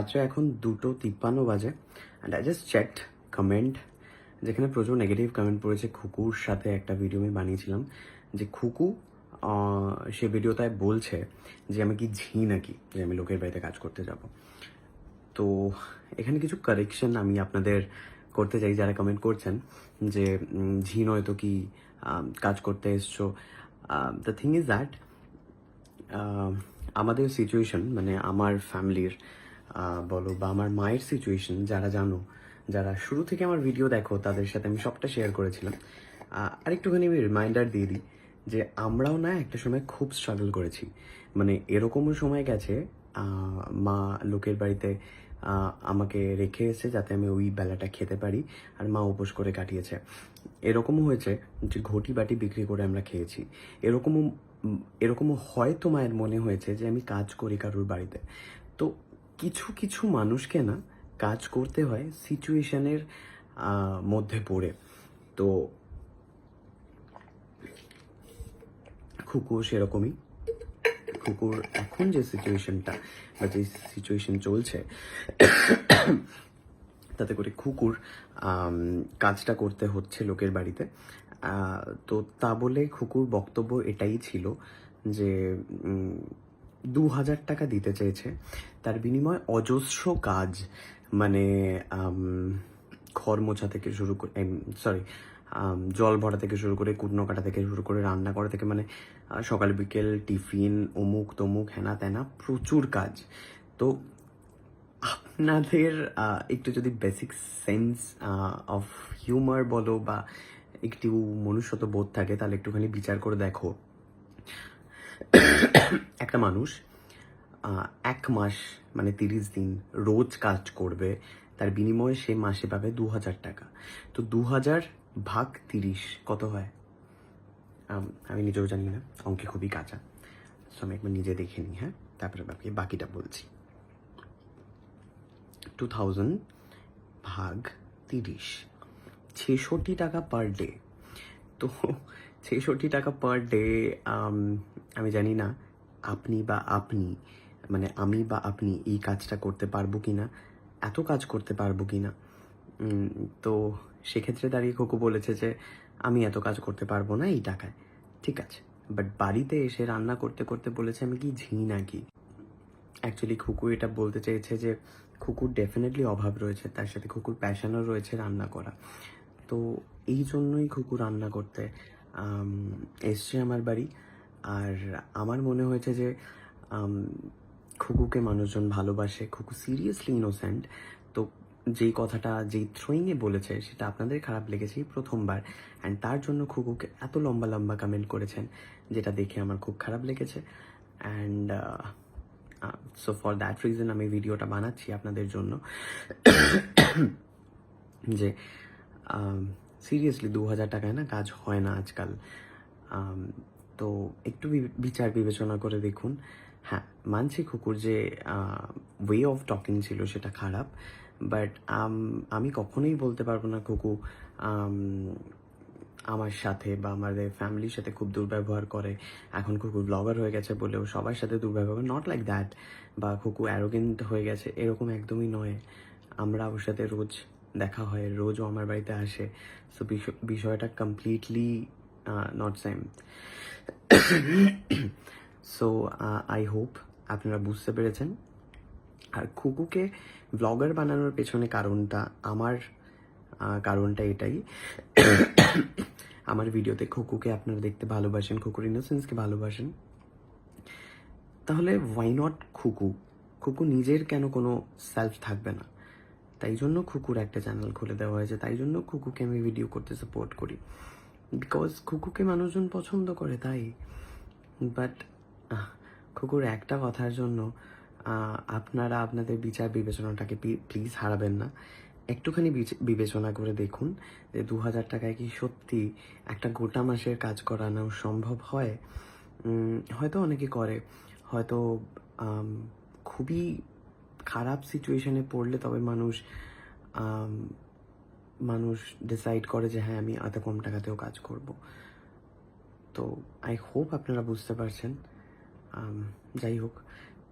রাত্রে এখন 2:53 বাজে and I just checked comment, যেখানে প্রচুর নেগেটিভ কমেন্ট পড়েছে। খুকুর সাথে একটা ভিডিও আমি বানিয়েছিলাম যে খুকু সে ভিডিওটায় বলছে যে আমি কি ঝি নাকি, যে আমি লোকের বাড়িতে কাজ করতে যাব। তো এখানে কিছু কারেকশন আমি আপনাদের করতে চাই যারা কমেন্ট করছেন যে ঝি নয় তো কি কাজ করতে এসছো। দ্য থিং ইজ দ্যাট আমাদের সিচুয়েশন, মানে আমার ফ্যামিলির বলো বা আমার মায়ের সিচুয়েশন, যারা জানো, যারা শুরু থেকে আমার ভিডিও দেখো, তাদের সাথে আমি সবটা শেয়ার করেছিলাম। আরেকটুখানি আমি রিমাইন্ডার দিয়ে দিই যে আমরাও না একটা সময় খুব স্ট্রাগল করেছি। মানে এরকমও সময় গেছে মা লোকের বাড়িতে আমাকে রেখে এসে যাতে আমি ওই বেলাটা খেতে পারি, আর মা উপোস করে কাটিয়েছে। এরকমও হয়েছে যে ঘটি বাটি বিক্রি করে আমরা খেয়েছি। এরকমও হয়তো মায়ের মনে হয়েছে যে আমি কাজ করি কারোর বাড়িতে। তো কিছু কিছু মানুষকে না কাজ করতে হয় সিচুয়েশনের মধ্যে পড়ে। তো খুকু সেরকমই। খুকুর এখন যে সিচুয়েশনটা বা যে সিচুয়েশন চলছে তাতে করে খুকুর কাজটা করতে হচ্ছে লোকের বাড়িতে। তো তা বলে খুকুর বক্তব্য এটাই ছিল যে 2,000 টাকা দিতে চেয়েছে, তার বিনিময়ে অজস্র কাজ, মানে ঘর মোছা থেকে শুরু করে, সরি, জল ভরা থেকে শুরু করে, কুটনো কাটা থেকে শুরু করে, রান্না করা থেকে, মানে সকাল বিকেল টিফিন, অমুক তমুক, হেনা তেনা, প্রচুর কাজ। তো আপনাদের একটু যদি বেসিক সেন্স অফ হিউমার বলো বা একটু মনুষ্যত্ব বোধ থাকে, তাহলে একটুখানি বিচার করে দেখো, একটা মানুষ 1 মাস মানে 30 দিন রোজ কাজ করবে, তার বিনিময়ে সে মাসে পাবে 2,000 টাকা। তো 2,000 ভাগ 30 কত হয়? আমি নিজেও জানি না, অঙ্কে খুবই কাঁচা। সো আমি একবার নিজে দেখে নিই, হ্যাঁ, তারপরে বাকিটা বলছি। 2000 ভাগ 30, 66 টাকা পার ডে। তো 66 টাকা পার ডে, আমি জানি না আপনি বা আপনি, মানে আমি বা আপনি এই কাজটা করতে পারবো কি না, এত কাজ করতে পারবো কি না। তো সেক্ষেত্রে দাঁড়িয়ে খোকো বলেছে যে আমি এত কাজ করতে পারবো না এই টাকায়। ঠিক আছে, বাট বাড়িতে এসে রান্না করতে করতে বলেছে আমি কি ঝি নাকি। অ্যাকচুয়ালি খুকু এটা বলতে চেয়েছে যে খুকুর ডেফিনেটলি অভাব রয়েছে, তার সাথে খুকুর প্যাশনও রয়েছে রান্না করা। তো এই জন্যই খুকু রান্না করতে এসছে আমার বাড়ি। আর আমার মনে হয়েছে যে খুকুকে মানুষজন ভালোবাসে, খুকু সিরিয়াসলি ইনোসেন্ট। তো যেই কথাটা যেই থ্রোয়িংয়ে বলেছে সেটা আপনাদের খারাপ লেগেছে এই প্রথমবার, অ্যান্ড তার জন্য খুকুকে এত লম্বা লম্বা কমেন্ট করেছেন, যেটা দেখে আমার খুব খারাপ লেগেছে। And so for that reason আমি ভিডিওটা বানাচ্ছি আপনাদের জন্য যে সিরিয়াসলি 2,000 টাকায় না কাজ হয় না আজকাল। তো একটু বিচার বিবেচনা করে দেখুন। হ্যাঁ, মানছি খুকুর যে ওয়ে অফ টকিং ছিল সেটা খারাপ, বাট আমি কখনোই বলতে পারবো না খুকু আমার সাথে বা আমাদের ফ্যামিলির সাথে খুব দুর্ব্যবহার করে। এখন খুকু ব্লগার হয়ে গেছে বলেও সবার সাথে দুর্ব্যবহার, নট লাইক দ্যাট, বা খুকু অ্যারোগেন্ট হয়ে গেছে, এরকম একদমই নয়। আমরা ওর সাথে রোজ দেখা হয়, রোজও আমার বাড়িতে আসে। সো বিষয়টা completely not same. So I hope আপনারা বুঝতে পেরেছেন। আর খুকুকে ব্লগার বানানোর পেছনে কারণটা এটাই, আমার ভিডিওতে খুকুকে আপনারা দেখতে ভালোবাসেন, খুকুর ইনোসেন্সকে ভালোবাসেন, তাহলে ওয়াই নট খুকু নিজের কেন কোনো সেলফ থাকবে না? তাই জন্য খুকুর একটা চ্যানেল খুলে দেওয়া হয়েছে, তাই জন্য খুকুকে আমি ভিডিও করতে সাপোর্ট করি, বিকজ খুকুকে মানুষজন পছন্দ করে তাই। বাট খুকুর একটা কথার জন্য আপনারা আপনাদের বিচার বিবেচনাটাকে প্লিজ হারাবেন না। একটুখানি বিবেচনা করে দেখুন যে 2,000 টাকায় কি সত্যি একটা গোটা মাসের কাজ করানো সম্ভব হয়? হয়তো অনেকে করে, হয়তো খুবই খারাপ সিচুয়েশনে পড়লে তবে মানুষ ডিসাইড করে যে হ্যাঁ আমি এত কম টাকাতেও কাজ করব। তো আই হোপ আপনারা বুঝতে পারছেন। যাই হোক,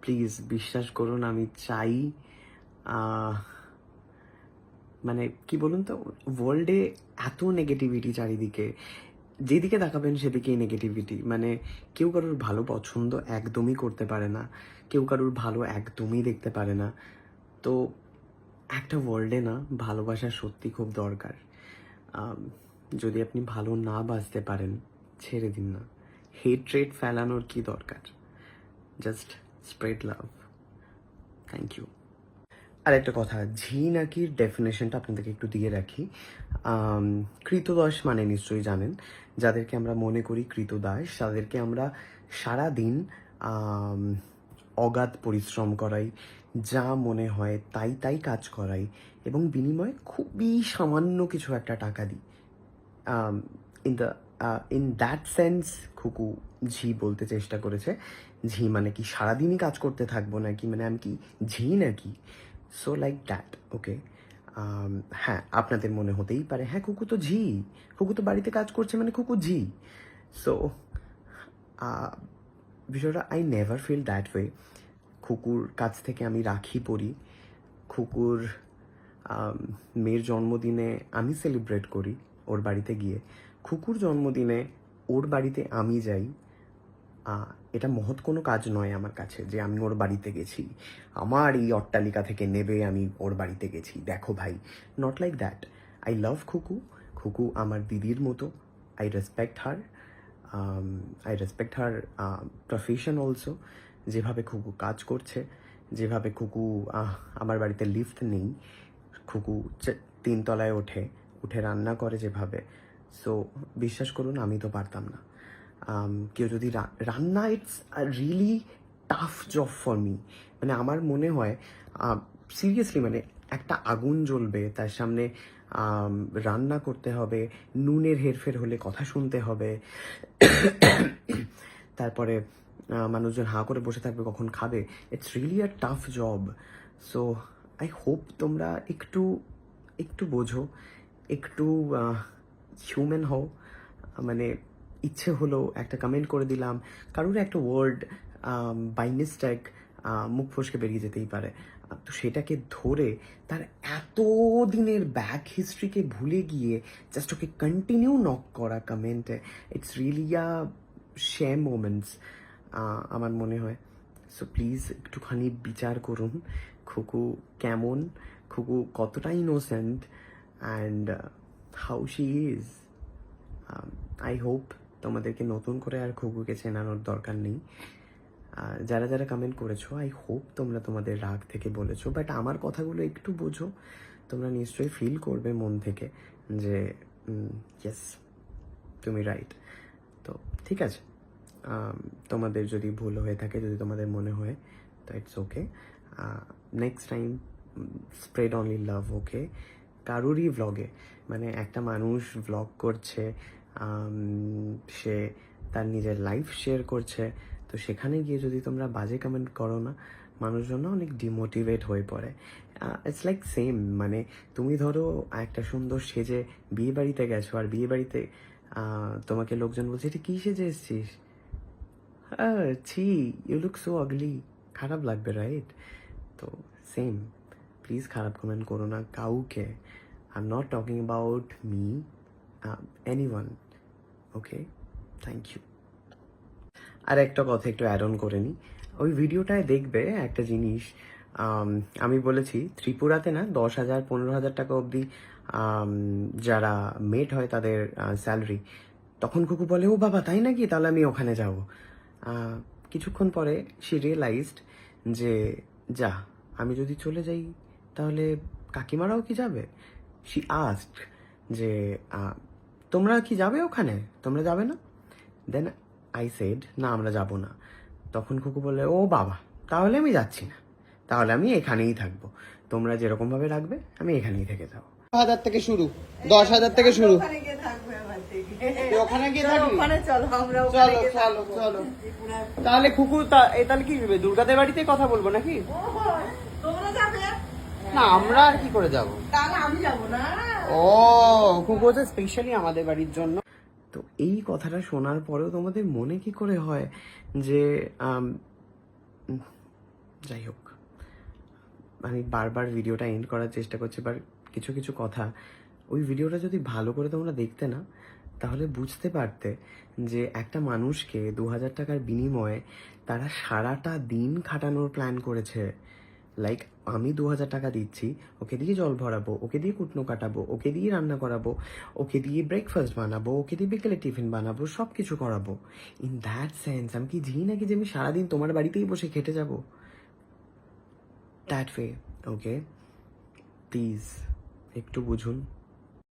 প্লিজ বিশ্বাস করুন, আমি চাই আহ, মানে কি বলুন তো, ওয়ার্ল্ডে এত নেগেটিভিটি চারিদিকে, যেদিকে তাকাবেন সেদিকেই নেগেটিভিটি। মানে কেউ কারোর ভালো পছন্দ একদমই করতে পারে না, কেউ কারোর ভালো একদমই দেখতে পারে না। তো একটা ওয়ার্ল্ডে না ভালোবাসা সত্যি খুব দরকার। আম, যদি আপনি ভালো না বাসতে পারেন, ছেড়ে দিন না। হেট্রেট ফেলানোর কি দরকার? Just spread love. Thank you. আর একটা কথা, ঝি নাকির ডেফিনেশনটা আপনাদেরকে একটু দিয়ে রাখি। কৃতদাস মানে নিশ্চয়ই জানেন, যাদেরকে আমরা মনে করি কৃতদাস, তাদেরকে আমরা সারা দিন অগাধ পরিশ্রম করাই, যা মনে হয় তাই তাই কাজ করাই, এবং বিনিময়ে খুবই সামান্য কিছু একটা টাকা দিই। In the in that sense Khuku ঝি বলতে চেষ্টা করেছে। ঝি মানে কি সারাদিনই কাজ করতে থাকবো নাকি, মানে আমি কি ঝি নাকি? সো লাইক দ্যাট, ওকে। হ্যাঁ, আপনাদের মনে হতেই পারে হ্যাঁ খুকু তো ঝি, খুকু তো বাড়িতে কাজ করছে মানে খুকু ঝি। সো বিষয়টা I never feel that way. খুকুর কাছ থেকে আমি রাখি পড়ি, খুকুর মেয়ের জন্মদিনে আমি সেলিব্রেট করি ওর বাড়িতে গিয়ে, খুকুর জন্মদিনে ওর বাড়িতে আমি যাই। এটা মহৎ কোনো কাজ নয় আমার কাছে যে আমি ওর বাড়িতে গেছি, আমার এই অট্টালিকা থেকে নেবে আমি ওর বাড়িতে গেছি, দেখো ভাই। Not like that. I love Khuku. Khuku আমার দিদির মতো। I respect her profession also. যেভাবে খুকু কাজ করছে, যেভাবে খুকু আমার বাড়িতে লিফট নেই, খুকু 3 তলায় উঠে রান্না করে যেভাবে, সো বিশ্বাস করুন আমি তো পারতাম না। কেউ যদি রান্না, it's a really tough job for me. মানে আমার মনে হয় সিরিয়াসলি, মানে একটা আগুন জ্বলবে, তার সামনে রান্না করতে হবে, নুনের হেরফের হলে কথা শুনতে হবে, তারপরে মানুষজন হাঁ করে বসে থাকবে কখন খাবে। It's really a tough job. So I hope তোমরা একটু একটু বোঝো, একটু হিউম্যান হও। মানে ইচ্ছে হলো একটা কমেন্ট করে দিলাম, কারোর একটা ওয়ার্ড বাই মিস্টেক মুখ ফসকে বেরিয়ে যেতেই পারে। তো সেটাকে ধরে তার এত দিনের ব্যাক হিস্ট্রিকে ভুলে গিয়ে জাস্ট ওকে কন্টিনিউ নক করা কমেন্টে, it's really a shame moments আমার মনে হয়। সো প্লিজ একটুখানি বিচার করুন খুকু কেমন, খুকু কতটা innocent, and how she is. I hope তোমাদেরকে নতুন করে আর খুকুকে চেনানোর দরকার নেই। যারা যারা কমেন্ট করেছো, আই হোপ তোমরা তোমাদের রাগ থেকে বলেছো, বাট আমার কথাগুলো একটু বোঝো। তোমরা নিশ্চয়ই ফিল করবে মন থেকে যে ইয়েস, তুমি রাইট। তো ঠিক আছে, তোমাদের যদি ভুল হয়ে থাকে, যদি তোমাদের মনে হয়, তো it's okay. Next time spread only love, okay? কারোরই ভ্লগে, মানে একটা মানুষ ভ্লগ করছে, সে তার নিজের লাইফ শেয়ার করছে, তো সেখানে গিয়ে যদি তোমরা বাজে কমেন্ট করো না, মানুষজন না অনেক ডিমোটিভেট হয়ে পড়ে। ইটস লাইক সেম, মানে তুমি ধরো একটা সুন্দর সেজে বিয়ে বাড়িতে গেছো, আর বিয়ে বাড়িতে তোমাকে লোকজন বলছে এটা কী সেজে এসছিস, ছি, ইউ লুক সো আগলি, খারাপ লাগবে, রাইট? তো সেম, প্লিজ খারাপ কমেন্ট করো না কাউকে। I am not talking about me, anyone, okay? Thank you. আর একটা কথা একটু অ্যাড অন করে নিই, ওই ভিডিওটায় দেখবে একটা জিনিস, আমি বলেছি ত্রিপুরাতে না 10,000 15,000 টাকা অবধি যারা মেট হয় তাদের স্যালারি। তখন খুকু বলে ও বাবা তাই নাকি, তাহলে আমি ওখানে যাব। কিছুক্ষণ পরে সে রিয়েলাইজড যে যা, আমি যদি চলে যাই তাহলে কাকিমারাও কি যাবে? শি আস্কড যে তোমরা কি যাবে ওখানে, তোমরা যাবে না? দেন আই সেড না আমরা যাব না। তখন খুকু বলে ও বাবা তাহলে আমি যাচ্ছি না, তাহলে আমি এখানেই থাকবো, তোমরা যেরকমভাবে রাখবে আমি এখানেই থেকে যাবো। 10,000 থেকে শুরু, 10,000 থেকে শুরু। ওখানে গিয়ে থাকবি? চলো চলো চলো। তাহলে খুকু তাহলে কি ভেবে দুর্গাদের বাড়িতে কথা বলবো নাকি? না আমরা আর কি করে যাবো, তাহলে আমি যাবো না। ও খুকু হচ্ছে স্পেশালি আমাদের বাড়ির জন্য। তো এই কথাটা শোনার পরেও তোমাদের মনে কি করে হয় যে যাই হোক, আমি বারবার ভিডিওটা এন্ড করার চেষ্টা করছি, বাট কিছু কিছু কথা, ওই ভিডিওটা যদি ভালো করে তোমরা দেখতে না, তাহলে বুঝতে পারতে যে একটা মানুষকে 2,000 টাকার বিনিময়ে তারা সারাটা দিন খাটানোর প্ল্যান করেছে। লাইক আমি 2,000 টাকা দিচ্ছি, ওকে দিয়ে জল ভরাবো, ওকে দিয়ে কুটনো কাটাবো, ওকে দিয়ে রান্না করাবো, ওকে দিয়ে ব্রেকফাস্ট বানাবো, ওকে দিয়ে বিকেলে টিফিন বানাবো, সব কিছু করাবো। ইন দ্যাট সেন্স আমি কি ঝি নাকি যে আমি সারাদিন তোমার বাড়িতেই বসে খেটে যাবো? That way, okay? প্লিজ একটু বুঝুন।